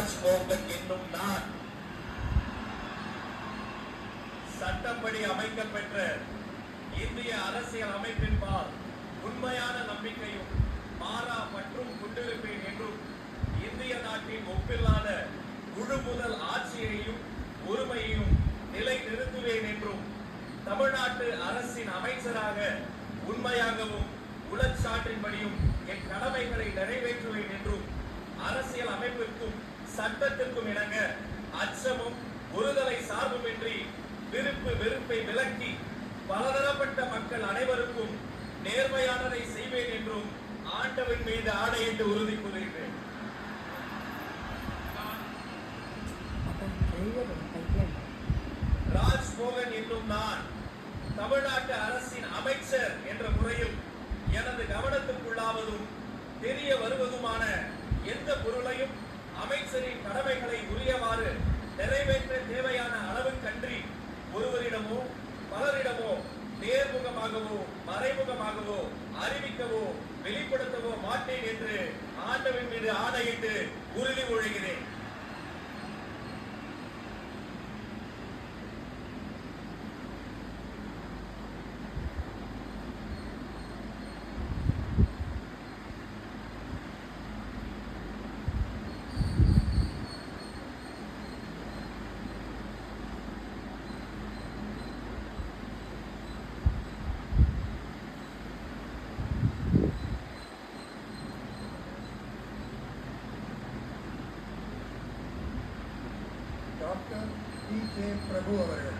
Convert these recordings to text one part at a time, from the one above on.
ராஜ்மோகன் என்னும் நான் சட்டப்படி அமைக்கப்பெற்ற இந்திய அரசியல் அமைப்பின்பால் உண்மையான நம்பிக்கையும் மாறா பற்றும் கொண்டிருப்பேன் என்றும் இந்திய நாட்டின் ஒப்பில்லாத முழு முதல் ஆட்சியையும் ஒருமையையும் நிலை நிறுத்துவேன் என்றும் தமிழ்நாட்டு அரசின் அமைச்சராக உண்மையாகவும் உளச்சான்றின்படியும் என் கடமைகளை நிறைவேற்றுவேன் என்றும் அரசியல் அமைப்பிற்கும் சட்டத்திற்கும் இணங்க அச்சமும் ஒருதலை சார்புமின்றி விருப்பு வெறுப்பை விலக்கி பலதரப்பட்ட மக்கள் அனைவருக்கும் நேர்மையானதை செய்வேன் என்றும் ஆண்டவன் மீது ஆணையிட்டு உறுதி கூறுகிறேன். ராஜ்மோகன் என்னும் நான் தமிழ்நாட்டு அரசின் அமைச்சர் என்ற முறையில் எனது கவனத்துக்குள்ளாவதும் தெரிய வருவதுமான எந்த பொருளையும் அமைச்சரின் கடமைகளை உரியவாறு நிறைவேற்ற தேவையான அளவுக்கன்றி ஒருவரிடமோ பலரிடமோ நேர்முகமாகவோ மறைமுகமாகவோ அறிவிக்கவோ வெளிப்படுத்தவோ மாட்டேன் என்று ஆண்டவன் மீது ஆணையிட்டு உறுதி மொழிகிறேன். Doctor DK. பிரபு அவர்கள்.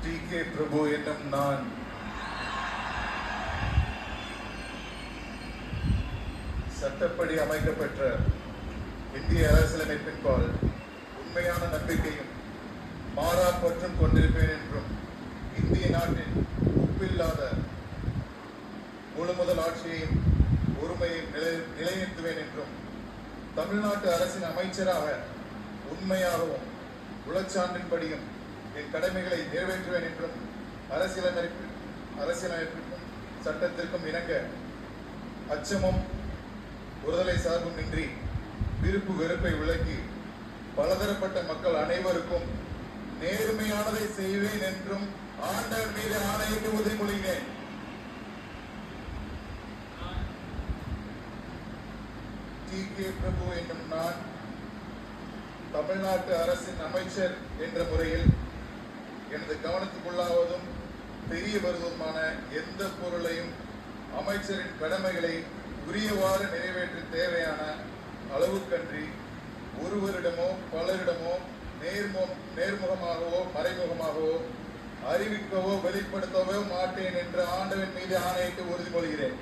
டி.கே. பிரபு என்னும் நான் சட்டப்படி அமைக்கப்பெற்ற இந்திய அரசியலமைப்பின்பால் உண்மையான நம்பிக்கையும் மாறா பற்றும் கொண்டிருப்பேன் என்றும் இந்திய நாட்டின் ஒப்பில்லாத முழு முதல் ஆட்சியையும் ஒருமையையும் நிலைநிறுத்துவேன் என்றும் தமிழ்நாட்டு அரசின் அமைச்சராக உண்மையாகவும் உளச்சான்றின்படியும் என் கடமைகளை நிறைவேற்றுவேன் என்றும் அரசியலமைப்பிற்கும் சட்டத்திற்கும் இணங்க அச்சமும் ஒருதலை சார்பும் இன்றி விருப்பு வெறுப்பை விலக்கி பலதரப்பட்ட மக்கள் அனைவருக்கும் நேர்மையானதை செய்வேன் என்றும் ஆண்டவர் மீது ஆணையிட்டு உறுதிமொழிகிறேன். டி.கே. பிரபு என்னும் நான் தமிழ்நாட்டு அரசின் அமைச்சர் என்ற முறையில் எனது கவனத்துக்குள்ளாவதும் தெரிய வருவதுமான எந்த பொருளையும் அமைச்சரின் கடமைகளை உரியவாறு நிறைவேற்ற தேவையான அளவுக்கன்றி ஒருவரிடமோ பலரிடமோ நேர்முகமாகவோ மறைமுகமாகவோ அறிவிக்கவோ வெளிப்படுத்தவோ மாட்டேன் என்று ஆண்டவன் மீது ஆணையிட்டு உறுதிமொழிகிறேன்.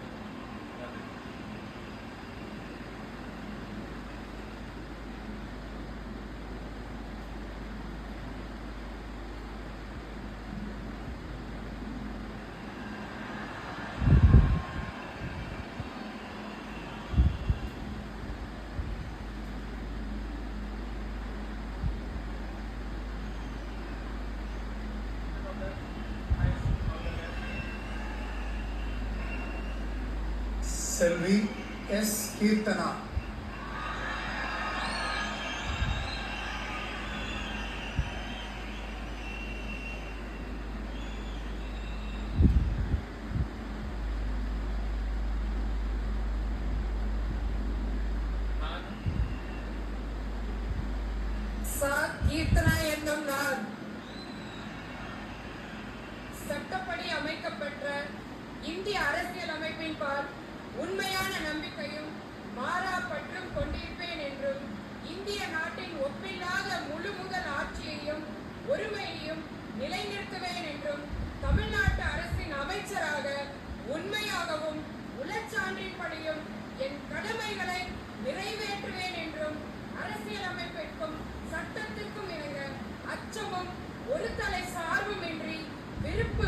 செல்வி எஸ். கீர்த்தனா. கீர்த்தனா என்னும் நான் சட்டப்படி அமைக்கப்பெற்ற இந்திய அரசியல் அமைப்பின்பால் உண்மையான நம்பிக்கையும் மாறா பற்றும் கொண்டிருப்பேன் என்றும் இந்திய நாட்டின் ஒப்பில்லாத முழு முதல் ஆட்சியையும் ஒருமையையும் நிலைநிறுத்துவேன் என்றும் தமிழ்நாட்டு அரசின் அமைச்சராக உண்மையாகவும் உளச்சான்றின்படியும் என் கடமைகளை நிறைவேற்றுவேன் என்றும் அரசியலமைப்பிற்கும் சட்டத்திற்கும் இணங்க அச்சமும் ஒரு தலை சார்புமின்றி விருப்பு